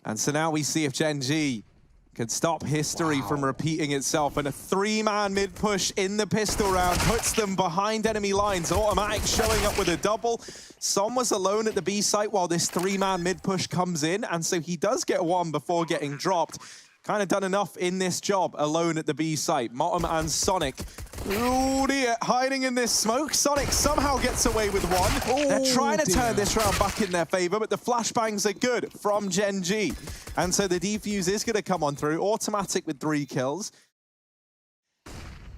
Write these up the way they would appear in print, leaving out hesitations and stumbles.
And so now we see if Gen G can stop history from repeating itself. And a 3-man mid-push in the pistol round puts them behind enemy lines. Automatic showing up with a double. Som was alone at the B site while this 3-man mid-push comes in. And so he does get one before getting dropped. Kind of done enough in this job alone at the B site. Motum and Sonic. Ooh dear, hiding in this smoke. Sonic somehow gets away with one. They're trying to turn this round back in their favor, but the flashbangs are good from Gen G. And so the defuse is going to come on through. Automatic with 3 kills.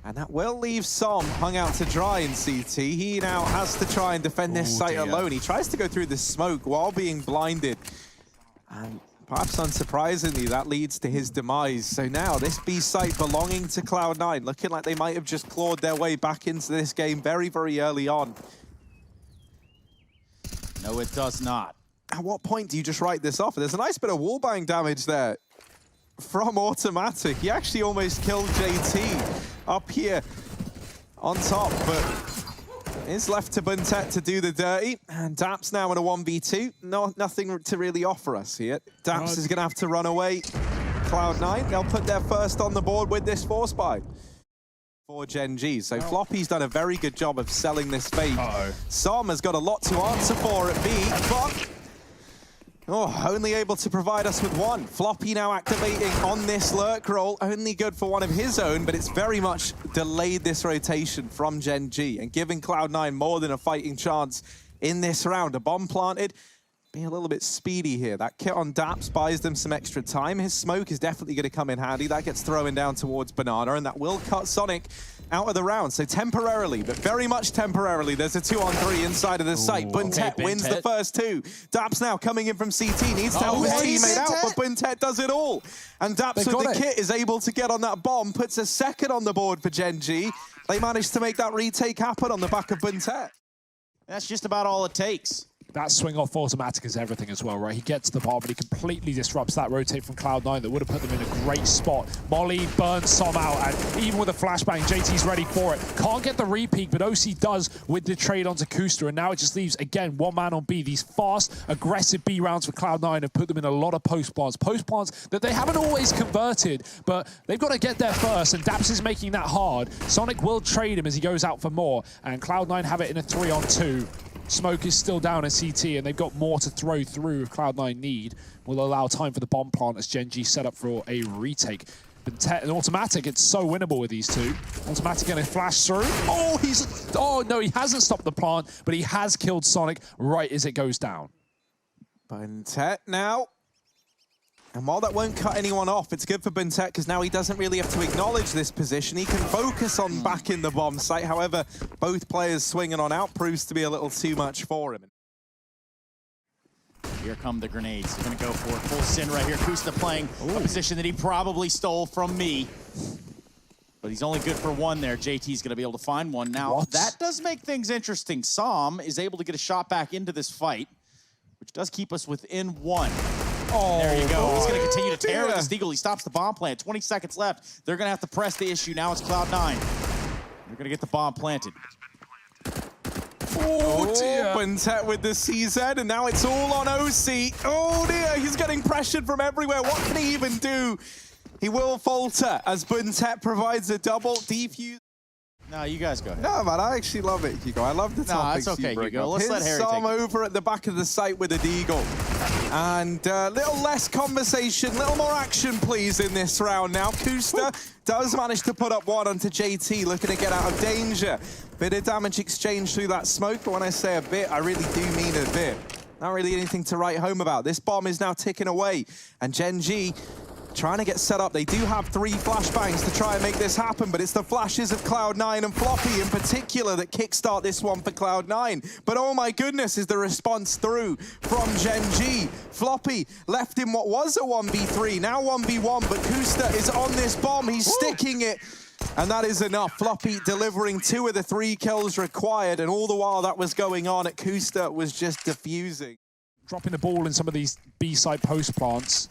And that will leave Som hung out to dry in CT. He now has to try and defend this site alone. He tries to go through the smoke while being blinded. And perhaps unsurprisingly, that leads to his demise. So now this B site belonging to Cloud9, looking like they might have just clawed their way back into this game very, very early on. No, it does not. At what point do you just write this off? There's a nice bit of wallbang damage there from Automatic. He actually almost killed JT up here on top, but it's left to Buntet to do the dirty. And Daps now in a 1v2. Nothing to really offer us here. Daps is going to have to run away. Cloud9, they'll put their first on the board with this force buy for Gen G. So Floppy's done a very good job of selling this fate. Som has got a lot to answer for at B, but only able to provide us with one. Floppy now activating on this lurk roll. Only good for one of his own, but it's very much delayed this rotation from Gen G and giving Cloud9 more than a fighting chance in this round. A bomb planted, being a little bit speedy here. That kit on Daps buys them some extra time. His smoke is definitely going to come in handy. That gets thrown down towards Banana, and that will cut Sonic out of the round. So temporarily, but very much temporarily, there's a 2-on-3 inside of the site. Buntet wins the first 2. Daps now coming in from CT, needs to help his teammate out, but Buntet does it all. And Daps with the kit is able to get on that bomb, puts a second on the board for Gen G. They managed to make that retake happen on the back of Buntet. That's just about all it takes. That swing off Automatic is everything as well, right? He gets the bomb, but he completely disrupts that rotate from Cloud9 that would have put them in a great spot. Molly burns Som out, and even with a flashbang, JT's ready for it. Can't get the repeat, but OC does with the trade onto Kuster, and now it just leaves, again, one man on B. These fast, aggressive B rounds for Cloud9 have put them in a lot of post plants. Post plants that they haven't always converted, but they've got to get there first, and Daps is making that hard. Sonic will trade him as he goes out for more, and Cloud9 have it in a 3-on-2. Smoke is still down in CT, and they've got more to throw through if Cloud9 need. Will allow time for the bomb plant as Gen G set up for a retake. But an Automatic, it's so winnable with these two. Automatic going to flash through. Oh, no, he hasn't stopped the plant, but he has killed Sonic right as it goes down. Buntet now. And while that won't cut anyone off, it's good for Buntet because now he doesn't really have to acknowledge this position. He can focus on back in the bomb site. However, both players swinging on out proves to be a little too much for him. Here come the grenades. They're going to go for it. Full sin right here. Kusta playing a position that he probably stole from me. But he's only good for one there. JT's going to be able to find one. Now, that does make things interesting. Som is able to get a shot back into this fight, which does keep us within one. There you go. He's going to continue to tear with his Deagle. He stops the bomb plant. 20 seconds left. They're going to have to press the issue. Now it's Cloud9. They're going to get the bomb planted. Oh dear. Buntet with the CZ, and now it's all on OC. Oh dear, he's getting pressured from everywhere. What can he even do? He will falter as Buntet provides a double defuse. No, you guys go ahead. No, man, I actually love it, Hugo. I love the topics it's okay, you bring Hugo. up. Let's let Harry Som take it. over at the back of the site with a Deagle. And a little less conversation, little more action, please, in this round now. Kuster does manage to put up one onto JT, looking to get out of danger. Bit of damage exchange through that smoke, but when I say a bit, I really do mean a bit. Not really anything to write home about. This bomb is now ticking away, and Gen G trying to get set up. They do have 3 flashbangs to try and make this happen, but it's the flashes of Cloud9 and Floppy in particular that kickstart this one for Cloud9. But oh my goodness, is the response through from Gen G. Floppy left in what was a 1v3, now 1v1, but Kuster is on this bomb. He's sticking it, and that is enough. Floppy delivering 2 of the 3 kills required, and all the while that was going on, Kuster was just diffusing. Dropping the ball in some of these B-side post plants.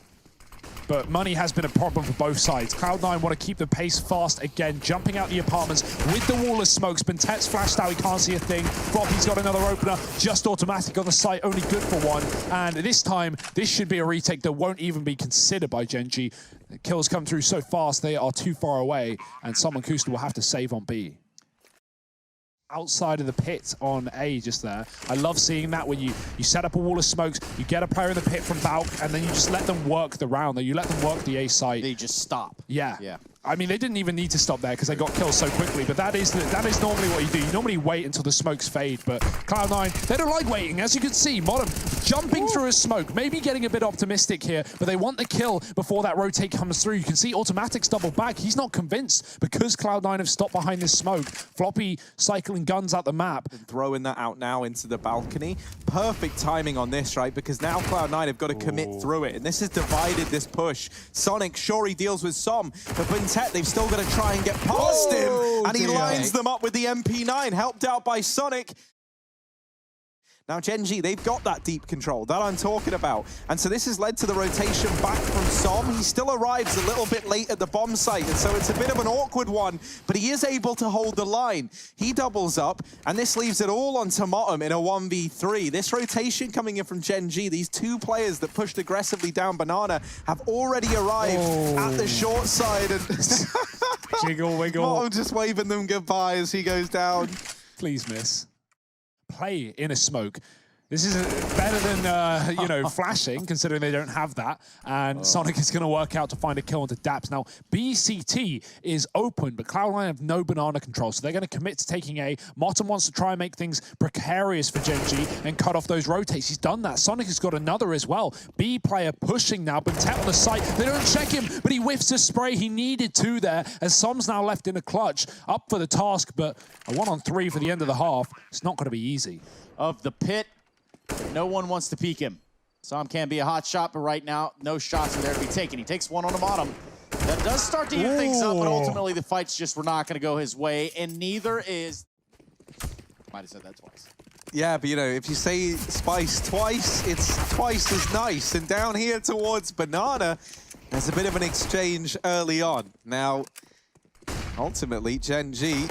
but money has been a problem for both sides. Cloud9 want to keep the pace fast again, jumping out the apartments with the wall of smokes. Bentet's flashed out, he can't see a thing. Floppy's got another opener, just automatic on the site, only good for one. And this time, this should be a retake that won't even be considered by Gen G. The kills come through so fast, they are too far away, and someone Kusta will have to save on B. Outside of the pit on A just there. I love seeing that when you set up a wall of smokes, you get a player in the pit from Valk, and then you just let them work the round. You let them work the A site. They just stop. Yeah. I mean, they didn't even need to stop there because they got killed so quickly, but that is normally what you do. You normally wait until the smokes fade, but Cloud9, they don't like waiting. As you can see, Modern jumping through a smoke, maybe getting a bit optimistic here, but they want the kill before that rotate comes through. You can see Automatic's double back. He's not convinced because Cloud9 have stopped behind this smoke. Floppy cycling guns out the map. And throwing that out now into the balcony. Perfect timing on this, right? Because now Cloud9 have got to commit through it, and this has divided this push. Sonic, sure, he deals with some, but Bentet, they've still got to try and get past him, and he lines them up with the MP9, helped out by Sonic. Now Gen G, they've got that deep control that I'm talking about. And so this has led to the rotation back from Som. He still arrives a little bit late at the bomb site, and so it's a bit of an awkward one, but he is able to hold the line. He doubles up, and this leaves it all on Tomatum in a 1v3. This rotation coming in from Gen G, these two players that pushed aggressively down Banana have already arrived at the short side. And Jiggle, wiggle. Tomatum just waving them goodbye as he goes down. Please miss. Play in a smoke. This is better than, you know, flashing, considering they don't have that. And Sonic is going to work out to find a kill onto Daps. Now, BCT is open, but Cloud9 have no banana control, so they're going to commit to taking A. Motum wants to try and make things precarious for Gen G and cut off those rotates. He's done that. Sonic has got another as well. B player pushing now, Bentet on the site. They don't check him, but he whiffs a spray. He needed to there, as Som's now left in a clutch, up for the task, but a 1-on-3 for the end of the half. It's not going to be easy. Of the pit, no one wants to peek him. Som can be a hot shot, but right now, no shots are there to be taken. He takes one on the bottom. That does start to heat things up, but ultimately the fights just were not going to go his way, and neither is... Might have said that twice. Yeah, but you know, if you say spice twice, it's twice as nice. And down here towards Banana, there's a bit of an exchange early on. Now, ultimately, Gen G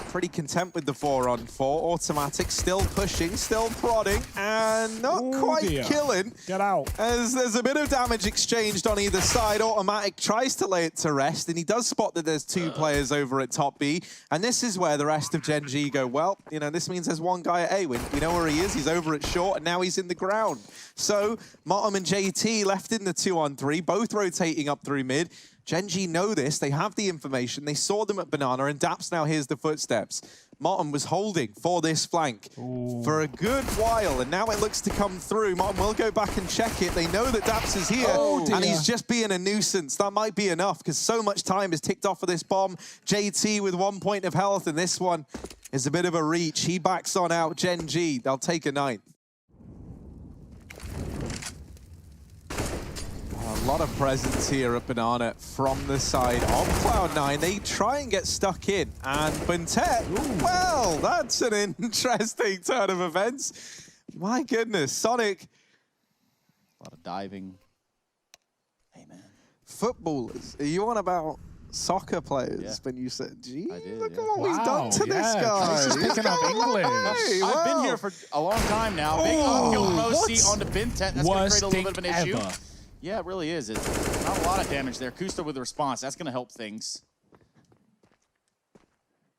pretty content with the 4-on-4. Automatic still pushing, still prodding, and not quite killing. Get out. As there's a bit of damage exchanged on either side. Automatic tries to lay it to rest, and he does spot that there's two players over at top B. And this is where the rest of Gen G go, well, you know, this means there's one guy at A. We know where he is. He's over at short, and now he's in the ground. So Motum and JT left in the 2-on-3, both rotating up through mid. Gen G know this, they have the information, they saw them at Banana, and Daps now hears the footsteps. Motum was holding for this flank for a good while, and now it looks to come through. Motum will go back and check it. They know that Daps is here, and he's just being a nuisance. That might be enough, because so much time is ticked off of this bomb. JT with 1 point of health, and this one is a bit of a reach. He backs on out. Gen G, they'll take a 9th. A lot of presence here at Banana from the side of Cloud9. They try and get stuck in, and Bentet, well, that's an interesting turn of events. My goodness, Sonic. A lot of diving. Hey, man. Footballers, are you on about soccer players when you said, gee, look at what we've done to this guy. He's picking up English. Hey, I've been here for a long time now. Big uphill Mosi onto Bentet. That's going to create a little bit of an issue. Yeah, it really is. It's not a lot of damage there. Kusta with the response. That's going to help things.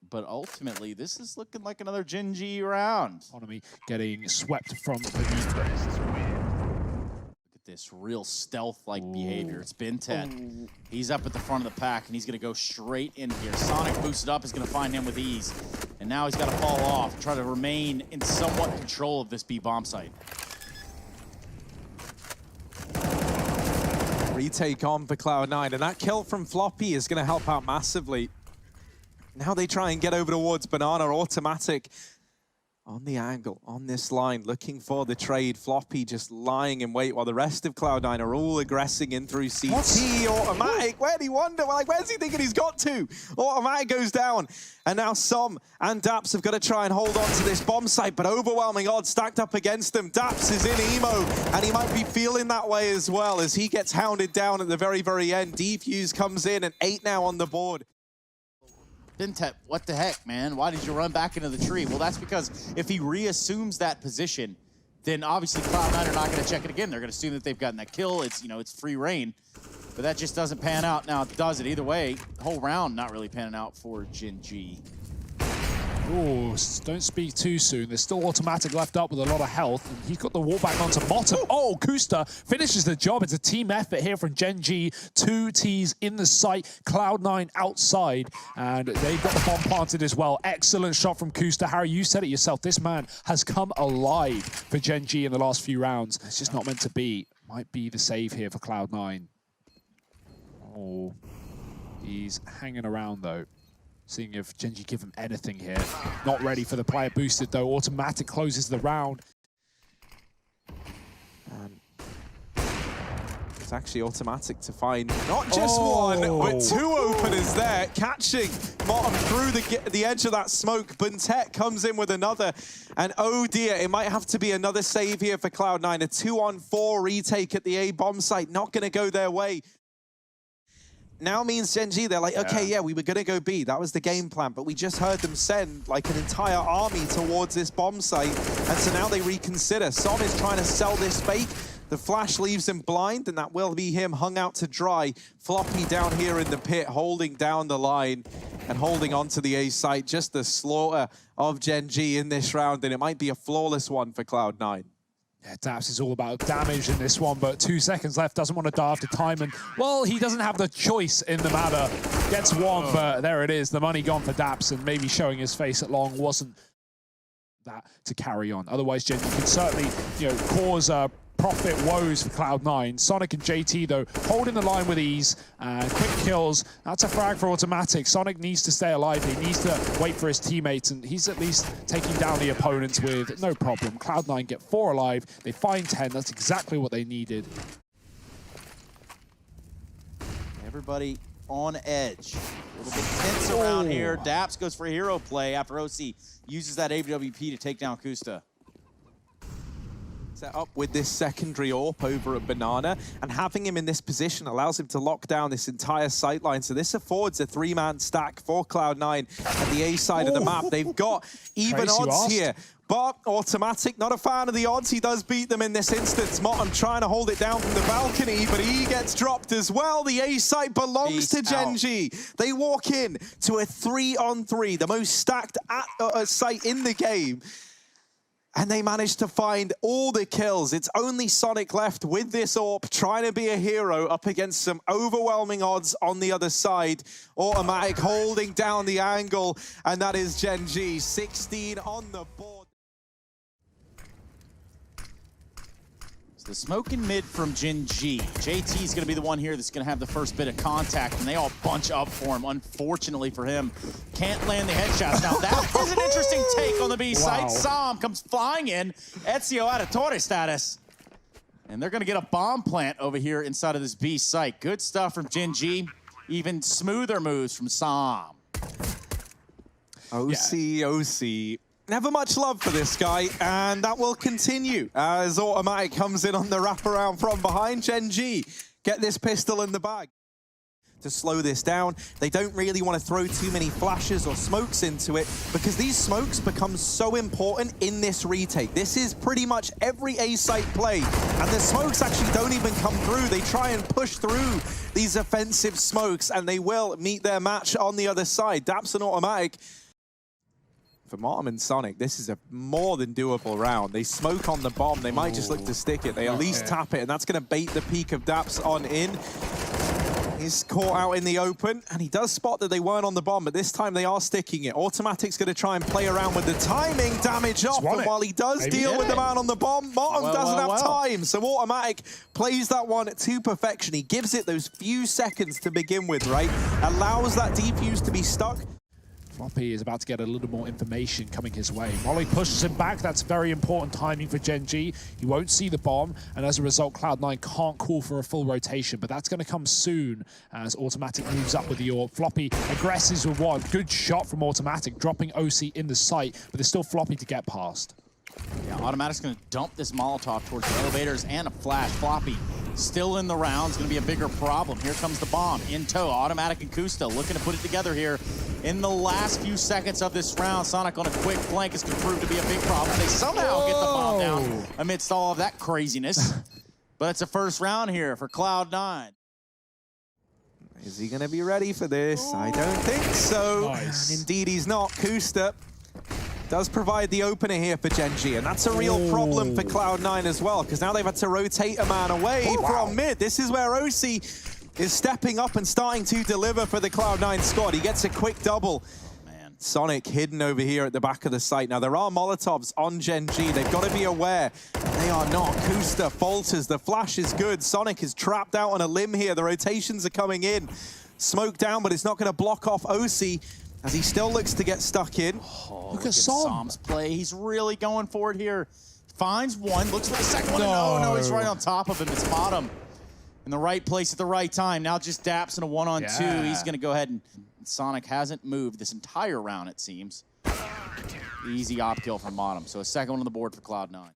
But ultimately, this is looking like another Gen G round. Economy getting swept from beneath. Look at this real stealth-like behavior. It's Bentet. He's up at the front of the pack, and he's going to go straight in here. Sonic boosted up is going to find him with ease. And now he's got to fall off, try to remain in somewhat control of this B bomb site. Retake on for Cloud9, and that kill from Floppy is going to help out massively. Now they try and get over towards Banana. Automatic on the angle, on this line, looking for the trade. Floppy just lying in wait while the rest of Cloud9 are all aggressing in through CT. Automatic, where'd he wander? Like, where's he thinking he's got to? Automatic goes down. And now Som and Daps have got to try and hold on to this bomb site, but overwhelming odds stacked up against them. Daps is in emo, and he might be feeling that way as well as he gets hounded down at the very, very end. Defuse comes in, and 8 now on the board. Bintep, what the heck, man? Why did you run back into the tree? Well, that's because if he reassumes that position, then obviously Cloud9 are not going to check it again. They're going to assume that they've gotten that kill. It's, you know, it's free reign. But that just doesn't pan out. Now, it does it either way. The whole round not really panning out for Gen.G. Ooh, don't speak too soon. There's still Automatic left up with a lot of health. And he's got the wall back onto bottom. Oh, Kusta finishes the job. It's a team effort here from Gen.G. 2 Ts in the site, Cloud9 outside. And they've got the bomb planted as well. Excellent shot from Kusta. Harry, you said it yourself. This man has come alive for Gen.G. in the last few rounds. It's just not meant to be. Might be the save here for Cloud9. Oh, he's hanging around though. Seeing if Gen.G give him anything here. Not ready for the player boosted though. Automatic closes the round. It's actually Automatic to find not just one, but 2 openers there, catching Bottom through the edge of that smoke. Buntet comes in with another, and oh dear, it might have to be another save here for Cloud9. A 2-on-4 retake at the A bomb site, not going to go their way. Now means Gen.G, they're like, okay, yeah, we were going to go B. That was the game plan, but we just heard them send like an entire army towards this bomb site, and so now they reconsider. Som is trying to sell this fake. The flash leaves him blind, and that will be him hung out to dry. Floppy down here in the pit, holding down the line and holding on to the A site. Just the slaughter of Gen.G in this round, and it might be a flawless one for Cloud9. Yeah, Daps is all about damage in this one, but 2 seconds left, doesn't want to die after time, and, well, he doesn't have the choice in the matter. Gets one, but there it is, the money gone for Daps, and maybe showing his face at long wasn't that to carry on. Otherwise, Gen.G could certainly, you know, cause profit woes for Cloud9. Sonic and JT, though, holding the line with ease. Quick kills. That's a frag for Automatic. Sonic needs to stay alive. He needs to wait for his teammates, and he's at least taking down the opponents with no problem. Cloud9 get 4 alive. They find 10. That's exactly what they needed. Everybody on edge. A little bit tense around here. Daps goes for hero play after OC uses that AWP to take down Kusta. Set up with this secondary AWP over at Banana, and having him in this position allows him to lock down this entire sightline. So this affords a 3-man stack for Cloud9 at the A side of the map. They've got even odds here, but Automatic, not a fan of the odds. He does beat them in this instance. Motum trying to hold it down from the balcony, but he gets dropped as well. The A site belongs to Gen.G. They walk in to a 3-on-3, the most stacked site in the game. And they managed to find all the kills. It's only Sonic left with this AWP, trying to be a hero up against some overwhelming odds on the other side. Automatic holding down the angle, and that is Gen.G. 16 on the board. The smoke in mid from Gen.G. JT is going to be the one here that's going to have the first bit of contact, and they all bunch up for him. Unfortunately for him, can't land the headshots. Now that is an interesting take on the B site. Som comes flying in. Ezio out of Torre status. And they're going to get a bomb plant over here inside of this B site. Good stuff from Gen.G. Even smoother moves from Som. OC. Never much love for this guy, and that will continue as Automatic comes in on the wraparound from behind. Gen.G get this pistol in the bag. To slow this down, they don't really want to throw too many flashes or smokes into it, because these smokes become so important in this retake. This is pretty much every A-site play, and the smokes actually don't even come through. They try and push through these offensive smokes, and they will meet their match on the other side. Daps and Automatic. For Motum and Sonic, this is a more than doable round. They smoke on the bomb. They might just look to stick it. They at least tap it, and that's going to bait the peak of Daps on in. He's caught out in the open, and he does spot that they weren't on the bomb, but this time they are sticking it. Automatic's going to try and play around with the timing. Damage off, and while he does deal with the man on the bomb, Motum doesn't have time. So Automatic plays that one to perfection. He gives it those few seconds to begin with, right? Allows that defuse to be stuck. Floppy is about to get a little more information coming his way. Molly pushes him back. That's very important timing for Gen G. He won't see the bomb, and as a result, Cloud9 can't call for a full rotation, but that's going to come soon as Automatic moves up with the orb. Floppy aggresses with one. Good shot from Automatic, dropping OC in the sight, but there's still Floppy to get past. Yeah, Automatic's going to dump this Molotov towards the elevators and a flash. Floppy still in the round. It's going to be a bigger problem. Here comes the bomb in tow. Automatic and Kusta looking to put it together here in the last few seconds of this round. Sonic on a quick flank is going to prove to be a big problem. They somehow get the bomb down amidst all of that craziness. But it's a first round here for Cloud9. Is he going to be ready for this? I don't think so. Nice. And indeed he's not. Kusta does provide the opener here for Gen G, and that's a real problem for Cloud9 as well, because now they've had to rotate a man away from mid. This is where OC is stepping up and starting to deliver for the Cloud9 squad. He gets a quick double. Man. Sonic hidden over here at the back of the site. Now, there are Molotovs on Gen G. They've got to be aware. They are not. Kusta falters. The flash is good. Sonic is trapped out on a limb here. The rotations are coming in. Smoke down, but it's not going to block off OC, as he still looks to get stuck in. Oh, look at Som's play. He's really going for it here. Finds one, looks for the second one. No, he's right on top of him. It's bottom. In the right place at the right time. Now just daps in a one-on-two. He's going to go ahead and Sonic hasn't moved this entire round, it seems. Easy op kill from bottom. So a second one on the board for Cloud9.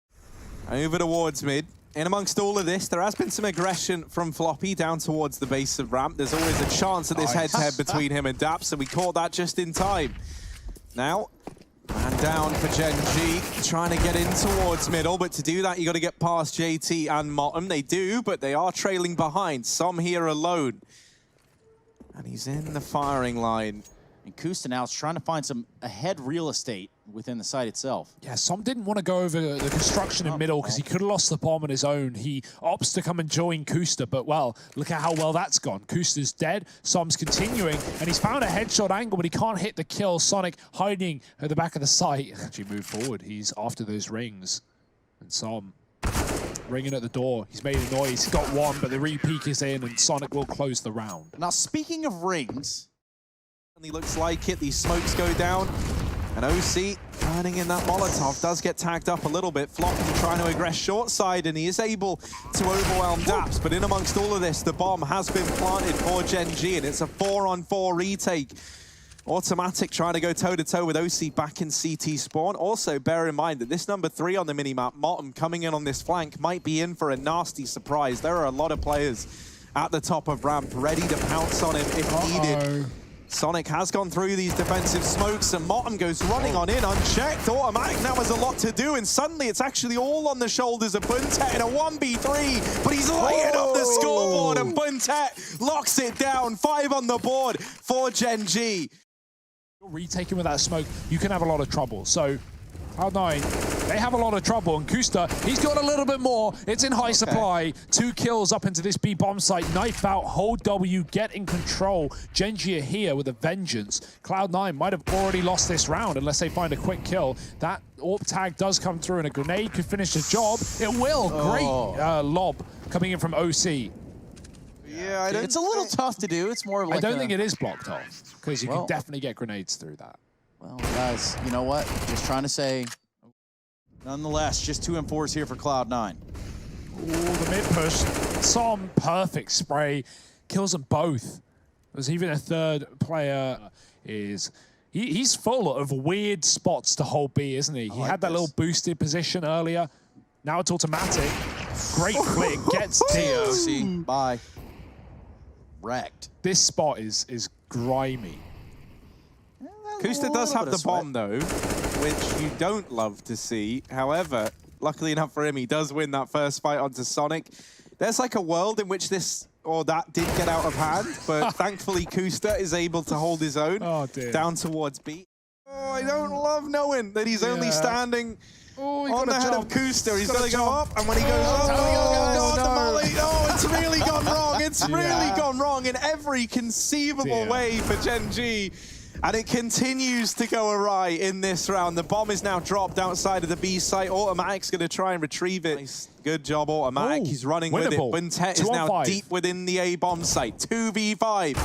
Over towards mid. In amongst all of this, there has been some aggression from Floppy down towards the base of ramp. There's always a chance of this head-to-head between him and Daps, and we caught that just in time. Now, man down for Gen G, trying to get in towards middle, but to do that, you got to get past JT and Motum. They do, but they are trailing behind. Some here alone. And he's in the firing line. And Kusta now is trying to find some ahead real estate within the site itself. Yeah, Som didn't want to go over the construction in middle because he could have lost the bomb on his own. He opts to come and join Kusta, but well, look at how well that's gone. Kusta's dead, Som's continuing, and he's found a headshot angle, but he can't hit the kill. Sonic hiding at the back of the site. Actually move forward, he's after those rings. And Som ringing at the door. He's made a noise, he's got one, but the re-peek is in, and Sonic will close the round. Now, speaking of rings, He looks like it. These smokes go down. And OC turning in that Molotov does get tagged up a little bit. Floppy trying to aggress short side, and he is able to overwhelm Daps. But in amongst all of this, the bomb has been planted for Gen G, and it's a 4-on-4 retake. Automatic trying to go toe-to-toe with OC back in CT spawn. Also, bear in mind that this number 3 on the minimap, Motum, coming in on this flank, might be in for a nasty surprise. There are a lot of players at the top of ramp ready to pounce on him if needed. Sonic has gone through these defensive smokes, and Motum goes running on in unchecked. Automatic now has a lot to do, and suddenly it's actually all on the shoulders of Buntet in a 1v3, but he's lighting up the scoreboard, and Buntet locks it down. 5 on the board for Gen G. Retaking with that smoke, you can have a lot of trouble. So Cloud9, they have a lot of trouble, and Kusta, he's got a little bit more. It's in high supply. 2 kills up into this B bomb site. Knife out, hold W, get in control. Gen G are here with a vengeance. Cloud9 might have already lost this round unless they find a quick kill. That AWP tag does come through, and a grenade could finish the job. It will. Great lob coming in from OC. Yeah, it's a little tough to do. It's more like I don't think it is blocked off, because you can definitely get grenades through that. Well, guys, you know what? Just trying to say, nonetheless, just 2 and 4s here for Cloud9. Ooh, the mid push. Som, perfect spray. Kills them both. There's even a third player is... He's full of weird spots to hold B, isn't he? He had that little boosted position earlier. Now it's automatic. Great click. Gets TOC. Bye. Wrecked. This spot is grimy. Kusta does have the bomb, though, which you don't love to see. However, luckily enough for him, he does win that first fight onto Sonic. There's like a world in which this or that did get out of hand, but thankfully Kusta is able to hold his own down towards B. Oh, I don't love knowing that he's only standing on the head of Kusta. He's got to go up, and when he goes up, it's really gone wrong. It's really gone wrong in every conceivable way for Gen G. And it continues to go awry in this round. The bomb is now dropped outside of the B site. Automatic's going to try and retrieve it. Nice. Good job, Automatic. He's running with it. Buntet is now deep within the A bomb site. 2v5.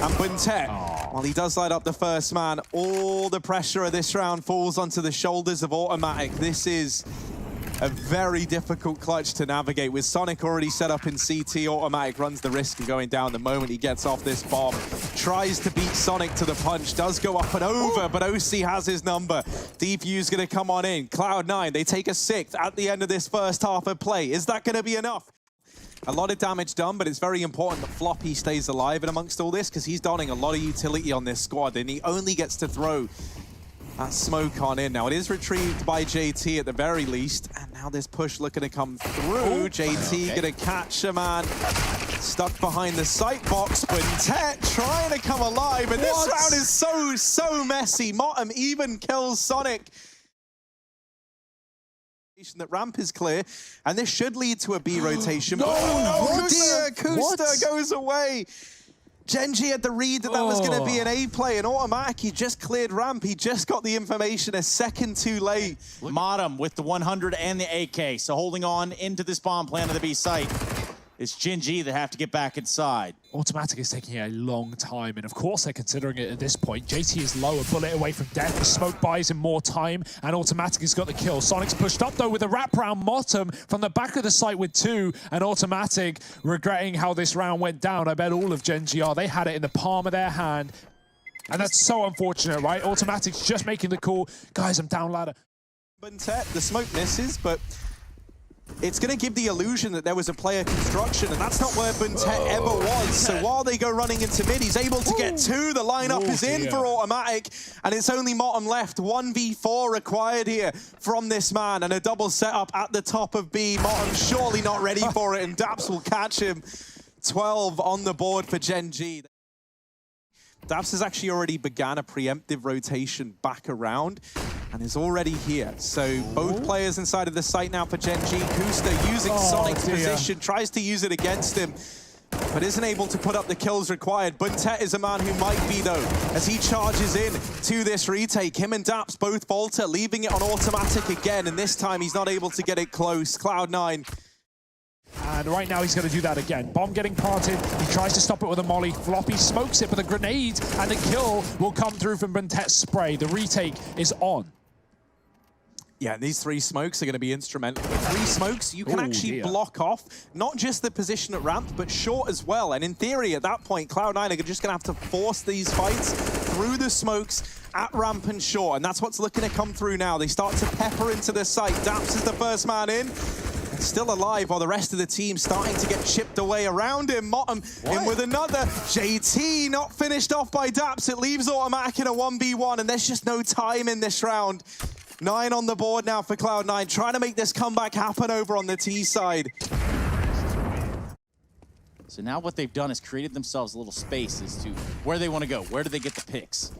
And Buntet While he does light up the first man, all the pressure of this round falls onto the shoulders of Automatic. This is a very difficult clutch to navigate. With Sonic already set up in CT, Automatic runs the risk of going down the moment he gets off this bomb. Tries to beat Sonic to the punch, does go up and over, but OC has his number. Defuse gonna come on in. Cloud9, they take a 6th at the end of this first half of play. Is that gonna be enough? A lot of damage done, but it's very important that Floppy stays alive in amongst all this, because he's donning a lot of utility on this squad, and he only gets to throw that smoke on in. Now, it is retrieved by JT at the very least, and now this push looking to come through. JT gonna catch a man stuck behind the sight box, but Tet trying to come alive, and this round is so messy. Motum even kills Sonic. That ramp is clear, and this should lead to a B rotation. Oh dear, Kusta goes away. Genji had the read that was going to be an A play, and Automatic, he just cleared ramp. He just got the information a second too late. Motum with the 100 and the AK, so holding on into this bomb plan of the B site. It's Genji that have to get back inside. Automatic is taking a long time, and of course they're considering it at this point. JT is low, a bullet away from death. The smoke buys him more time, and Automatic has got the kill. Sonic's pushed up, though, with a wraparound Motum from the back of the site with 2, and Automatic regretting how this round went down. I bet all of Genji are. They had it in the palm of their hand, and that's so unfortunate, right? Automatic's just making the call. Guys, I'm down ladder. The smoke misses, but it's going to give the illusion that there was a player construction, and that's not where Buntet ever was. So while they go running into mid, he's able to get 2. The lineup is in for Automatic, and it's only Motum left. 1v4 required here from this man, and a double setup at the top of B. Motum surely not ready for it, and Daps will catch him. 12 on the board for Genji. Daps has actually already begun a preemptive rotation back around and is already here. So both players inside of the site now for Genji. Kusta using Sonic's position, tries to use it against him, but isn't able to put up the kills required. Buntet is a man who might be, though, as he charges in to this retake. Him and Daps both falter, leaving it on Automatic again, and this time he's not able to get it close. Cloud9. And right now he's going to do that again. Bomb getting planted. He tries to stop it with a molly. Floppy smokes it with a grenade, and the kill will come through from Buntet's spray. The retake is on. Yeah, these 3 smokes are going to be instrumental. With 3 smokes, you can actually block off not just the position at ramp, but short as well. And in theory, at that point, Cloud9 are just going to have to force these fights through the smokes at ramp and short. And that's what's looking to come through now. They start to pepper into the site. Daps is the first man in. Still alive, while the rest of the team starting to get chipped away around him. Motum in with another. JT not finished off by Daps. It leaves Automatic in a 1v1, and there's just no time in this round. 9 on the board now for Cloud9, trying to make this comeback happen over on the T side. So now what they've done is created themselves a little space as to where they want to go. Where do they get the picks?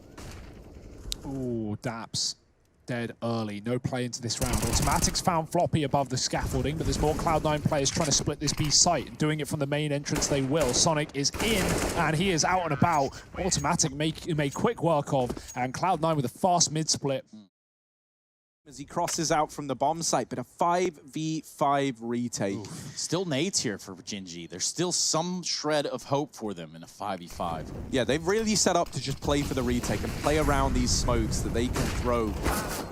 Ooh, Daps. Dead early. No play into this round. Automatic's found Floppy above the scaffolding, but there's more Cloud9 players trying to split this B site. Doing it from the main entrance, they will. Sonic is in, and he is out and about. Automatic made quick work of, and Cloud9 with a fast mid-split. As he crosses out from the bomb site, but a 5v5 retake. Still nades here for Genji. There's still some shred of hope for them in a 5v5. Yeah, they've really set up to just play for the retake and play around these smokes that they can throw.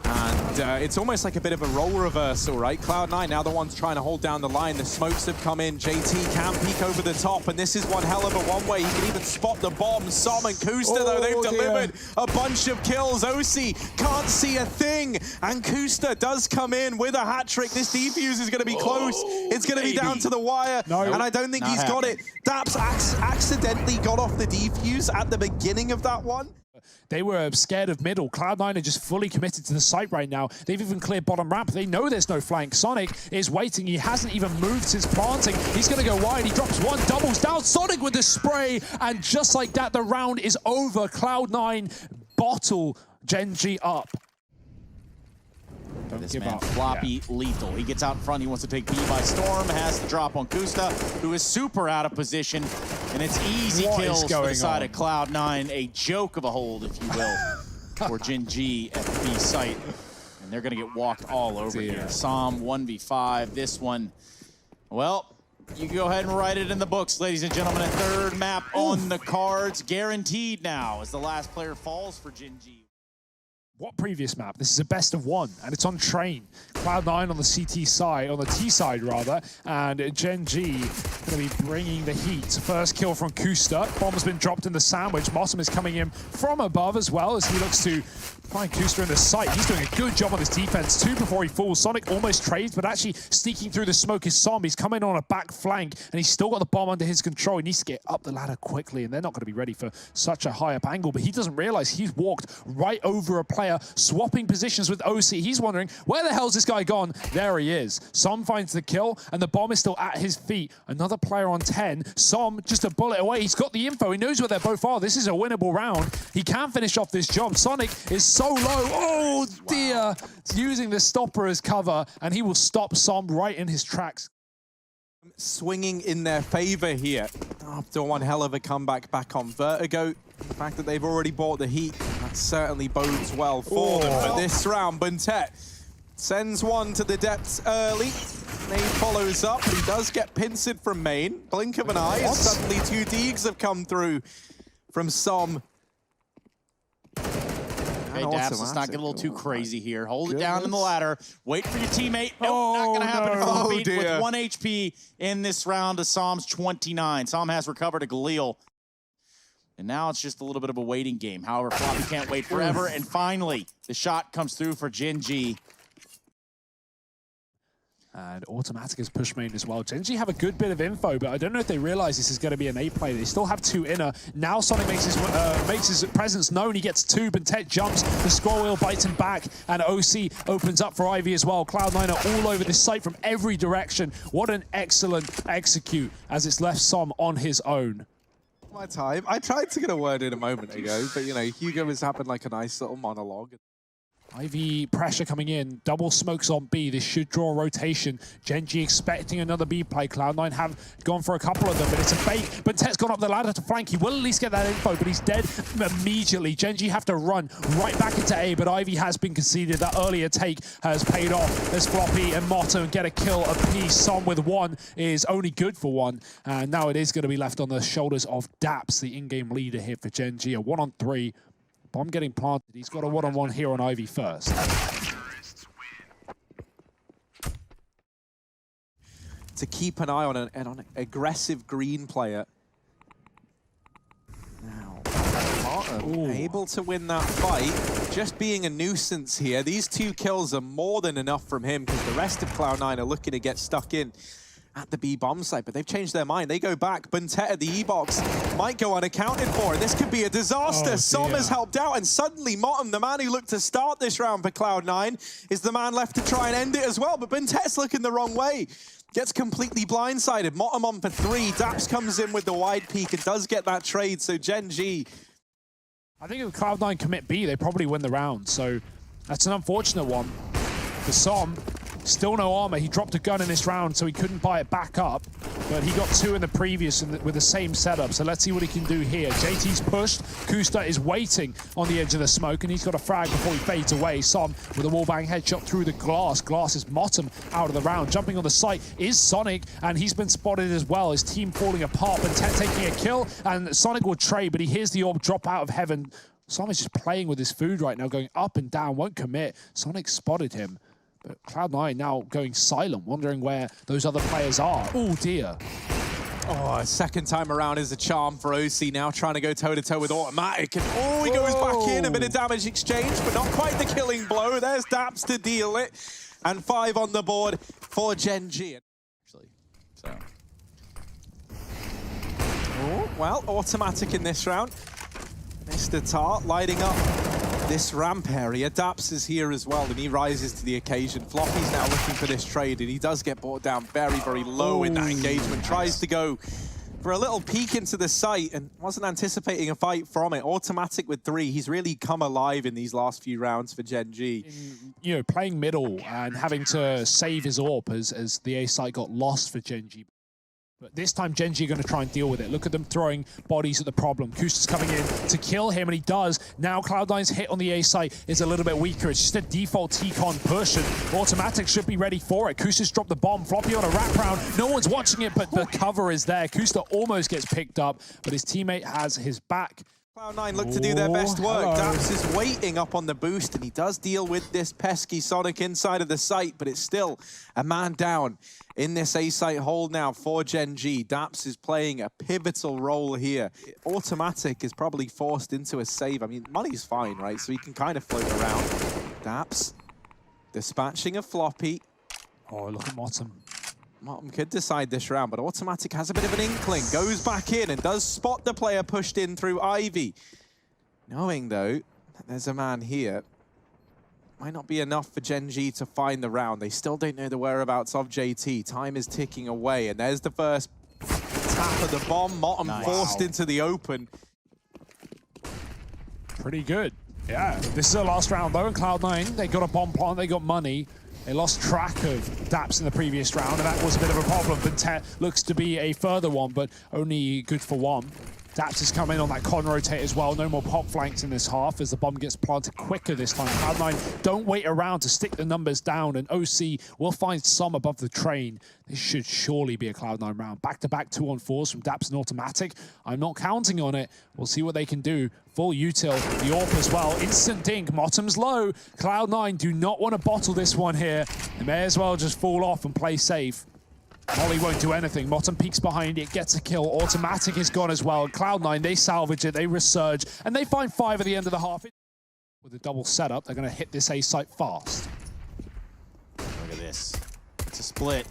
And it's almost like a bit of a role reversal, right? Cloud9 now the ones trying to hold down the line. The smokes have come in. JT can peek over the top, and this is one hell of a one-way. He can even spot the bomb. Som and Kusta, though, they've delivered a bunch of kills. OC can't see a thing, and Kusta does come in with a hat trick. This defuse is going to be close. It's going to be down to the wire, and I don't think he's got it. Daps accidentally got off the defuse at the beginning of that one. They were scared of middle. Cloud9 are just fully committed to the site right now. They've even cleared bottom ramp. They know there's no flank. Sonic is waiting. He hasn't even moved since planting. He's going to go wide. He drops one, doubles down. Sonic with the spray, and just like that, the round is over. Cloud9 bottle Genji up. This man, Floppy, lethal. He gets out in front. He wants to take B by storm. Has the drop on Kusta, who is super out of position. And it's easy kills for the side of Cloud9. A joke of a hold, if you will, for Genji at the B site. And they're going to get walked all over here. Som 1v5. This one, well, You can go ahead and write it in the books, ladies and gentlemen. A third map on the cards, guaranteed now, as the last player falls for Gen.G. What previous map? This is a best of one, and it's on Train. Cloud9 on the CT side, on the T side rather, and Gen.G going to be bringing the heat. First kill from Kusta. Bomb's been dropped in the sandwich. Mossum is coming in from above as well as he looks to find Kusta in the sight. He's doing a good job on his defense. 2 before he falls. Sonic almost trades, but actually sneaking through the smoke is Som. He's coming on a back flank, and he's still got the bomb under his control. He needs to get up the ladder quickly, and they're not going to be ready for such a high up angle, but he doesn't realize he's walked right over a player, swapping positions with OC. He's wondering, where the hell's this guy gone? There he is. Som finds the kill, and the bomb is still at his feet. Another player on 10. Som just a bullet away. He's got the info. He knows where they both are. This is a winnable round. He can finish off this job. Sonic is so low. Oh, dear. Wow. Using the stopper as cover, and he will stop Som right in his tracks. Swinging in their favor here after one hell of a comeback back on Vertigo. The fact that they've already bought the heat, that certainly bodes well for them. But this round, Buntet sends one to the depths early. Nade follows up, but he does get pincered from main. Blink of an eye, and suddenly 2 Deegs have come through from Som. Hey, Daps, let's not get a little too crazy here. Hold it down in the ladder. Wait for your teammate. Nope, not going to happen. No. With 1 HP in this round to Som's 29. Som has recovered a Galil. And now it's just a little bit of a waiting game. However, Floppy can't wait forever. And finally, the shot comes through for Gen.G. And Automatic has pushed main as well. Gen.G have a good bit of info, but I don't know if they realize this is going to be an A play. They still have 2 inner. Now Sonic makes his presence known. He gets 2. Buntet jumps. The scroll wheel bites him back, and OC opens up for Ivy as well. Cloud9 are all over this site from every direction. What an excellent execute as it's left Som on his own. My time. I tried to get a word in a moment ago, but you know, Hugo has happened like a nice little monologue. Ivy pressure coming in, double smokes on B. This should draw a rotation. Gen.G expecting another B play. Cloud9 have gone for a couple of them, but it's a bait. Buntet's gone up the ladder to flank. He will at least get that info, but he's dead immediately. Gen.G have to run right back into A, but Ivy has been conceded. That earlier take has paid off. There's Floppy and Motto get a kill apiece. Som with 1 is only good for 1, and now it is going to be left on the shoulders of Daps, the in-game leader here for Gen.G. A 1-on-3. Bomb getting planted. He's got a 1-on-1 here on Ivy first. To keep an eye on an aggressive green player. Now, Martin able to win that fight. Just being a nuisance here. These 2 kills are more than enough from him because the rest of Cloud9 are looking to get stuck in at the B bomb site, but they've changed their mind. They go back. Buntet at the E-box might go unaccounted for. This could be a disaster. Som has helped out, and suddenly Mottom, the man who looked to start this round for Cloud9, is the man left to try and end it as well, but Buntet's looking the wrong way. Gets completely blindsided. Mottom on for 3. Daps comes in with the wide peak and does get that trade, so Gen.G. I think if Cloud9 commit B, they probably win the round, so that's an unfortunate one for Som. Still no armor. He dropped a gun in this round, so he couldn't buy it back up. But he got 2 in the previous with the same setup. So let's see what he can do here. JT's pushed. Kusta is waiting on the edge of the smoke, and he's got a frag before he fades away. Som with a wallbang headshot through the glass. Glass is Mottom out of the round. Jumping on the site is Sonic, and he's been spotted as well. His team falling apart, but Tet taking a kill, and Sonic will trade, but he hears the orb drop out of heaven. Som is just playing with his food right now, going up and down, won't commit. Sonic spotted him. But Cloud9 now going silent, wondering where those other players are. Oh, dear. Oh, second time around is a charm for OC now, trying to go toe-to-toe with Automatic. And he goes back in, a bit of damage exchange, but not quite the killing blow. There's Daps to deal it. And 5 on the board for Gen.G. Actually, so. Oh, well, Automatic in this round. Mr. Tart lighting up this ramp area. Daps is here as well, and he rises to the occasion. Floppy's now looking for this trade, and he does get brought down very, very low in that engagement. Tries to go for a little peek into the site and wasn't anticipating a fight from it. Automatic with 3. He's really come alive in these last few rounds for Gen.G. You know, playing middle and having to save his AWP as the A site got lost for Gen.G. But this time, Gen.G are going to try and deal with it. Look at them throwing bodies at the problem. Kusta's coming in to kill him, and he does. Now Cloud9's hit on the A site is a little bit weaker. It's just a default T-Con push, and Automatic should be ready for it. Kusta's dropped the bomb. Floppy on a wraparound. No one's watching it, but the cover is there. Kusta almost gets picked up, but his teammate has his back. Cloud9 look to do their best work. Daps is waiting up on the boost, and he does deal with this pesky Sonic inside of the site, but it's still a man down in this A-site hold now for Gen.G. Daps is playing a pivotal role here. Automatic is probably forced into a save. I mean, money's fine, right? So he can kind of float around. Daps dispatching a Floppy. Oh, look at Motum. Motum could decide this round, but Automatic has a bit of an inkling, goes back in and does spot the player pushed in through Ivy. Knowing, though, that there's a man here, might not be enough for Gen.G to find the round. They still don't know the whereabouts of JT. Time is ticking away, and there's the first tap of the bomb. Motum forced into the open. Pretty good. Yeah, this is the last round, though, in Cloud9. They got a bomb plant, they got money. They lost track of Daps in the previous round, and that was a bit of a problem. But looks to be a further one, but only good for one. Daps is coming on that con rotate as well. No more pop flanks in this half as the bomb gets planted quicker this time. Cloud9 don't wait around to stick the numbers down, and OC will find some above the train. This should surely be a Cloud9 round. Back-to-back 2-on-4s from Daps and Automatic. I'm not counting on it. We'll see what they can do. Full util, the AWP as well. Instant dink, Motum's low. Cloud9 do not want to bottle this one here. They may as well just fall off and play safe. Molly won't do anything. Motum peeks behind it, gets a kill. Automatic is gone as well. Cloud9, they salvage it, they resurge, and they find 5 at the end of the half. With a double setup, they're going to hit this A site fast. Look at this. It's a split.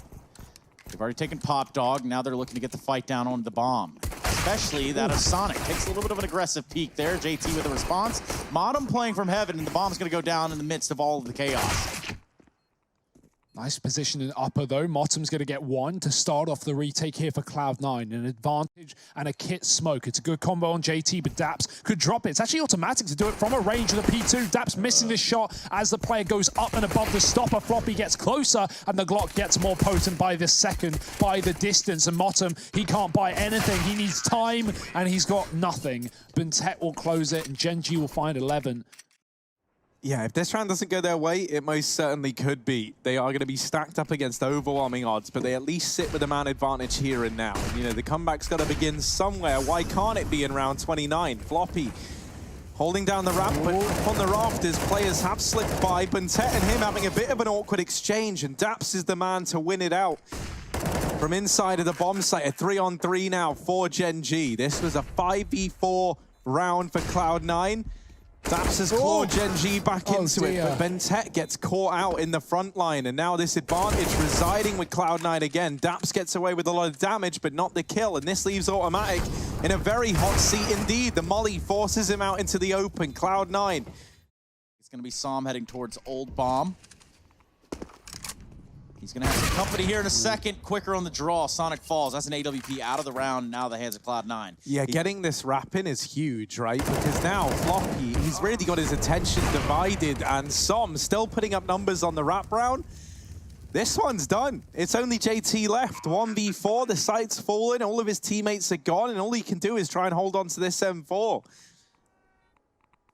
They've already taken Pop Dog. Now they're looking to get the fight down on the bomb. Especially that of Sonic. Takes a little bit of an aggressive peek there. JT with a response. Motum playing from heaven, and the bomb's going to go down in the midst of all of the chaos. Nice position in upper, though. Motum's going to get one to start off the retake here for Cloud9. An advantage and a kit smoke. It's a good combo on JT, but Daps could drop it. It's actually Automatic to do it from a range of the P2. Daps missing this shot as the player goes up and above the stopper. Floppy gets closer, and the Glock gets more potent by the second, by the distance. And Motum, he can't buy anything. He needs time, and he's got nothing. Bentet will close it, and Gen.G will find 11. Yeah, if this round doesn't go their way, it most certainly could be. They are going to be stacked up against overwhelming odds, but they at least sit with a man advantage here and now. And, you know, the comeback's got to begin somewhere. Why can't it be in round 29? Floppy holding down the ramp, but on the rafters, players have slipped by. Bentet and him having a bit of an awkward exchange, and Daps is the man to win it out. From inside of the bomb site, a 3-on-3 now for Gen.G. This was a 5v4 round for Cloud9. Daps has clawed Gen.G back into it, but Bentet gets caught out in the front line, and now this advantage residing with Cloud9 again. Daps gets away with a lot of damage, but not the kill, and this leaves Automatic in a very hot seat indeed. The molly forces him out into the open. Cloud9. It's going to be Som heading towards Old Bomb. He's going to have some company here in a second. Quicker on the draw. Sonic falls. That's an AWP out of the round. Now the hands of Cloud9. Yeah, getting this wrap in is huge, right? Because now Floppy, he's really got his attention divided, and Som still putting up numbers on the wrap round. This one's done. It's only JT left. 1v4, the site's fallen, all of his teammates are gone, and all he can do is try and hold on to this M4.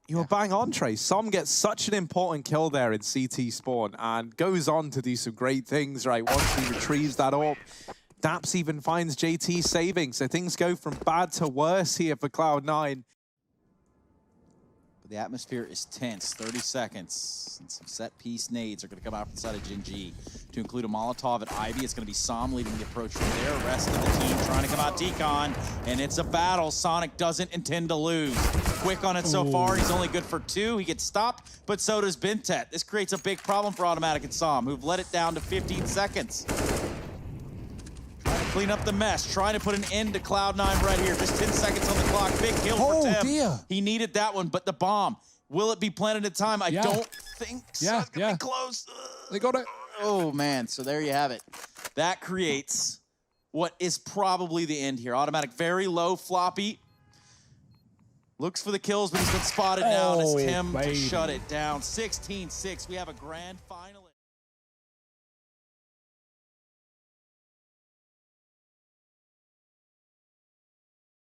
You're bang on, Trey. Som gets such an important kill there in CT spawn and goes on to do some great things, right, once he retrieves that AWP. Daps even finds JT saving, so things go from bad to worse here for Cloud9. The atmosphere is tense. 30 seconds. And some set-piece nades are going to come out from the side of Gen.G to include a Molotov at Ivy. It's going to be Som leading the approach from there. Rest of the team trying to come out T-Con. And it's a battle. Sonic doesn't intend to lose. Quick on it so far. He's only good for 2. He gets stopped, but so does Bentet. This creates a big problem for Automatic and Som, who've let it down to 15 seconds. Clean up the mess, trying to put an end to Cloud9 right here. Just 10 seconds on the clock. Big kill for Tim. Dear. He needed that one, but the bomb, will it be planted in time? I don't think so. It's gonna be close. They got it. Oh, man. So there you have it. That creates what is probably the end here. Automatic very low, Floppy. Looks for the kills, but he's been spotted now, and it's Tim to shut it down. 16-6. We have a grand finalist.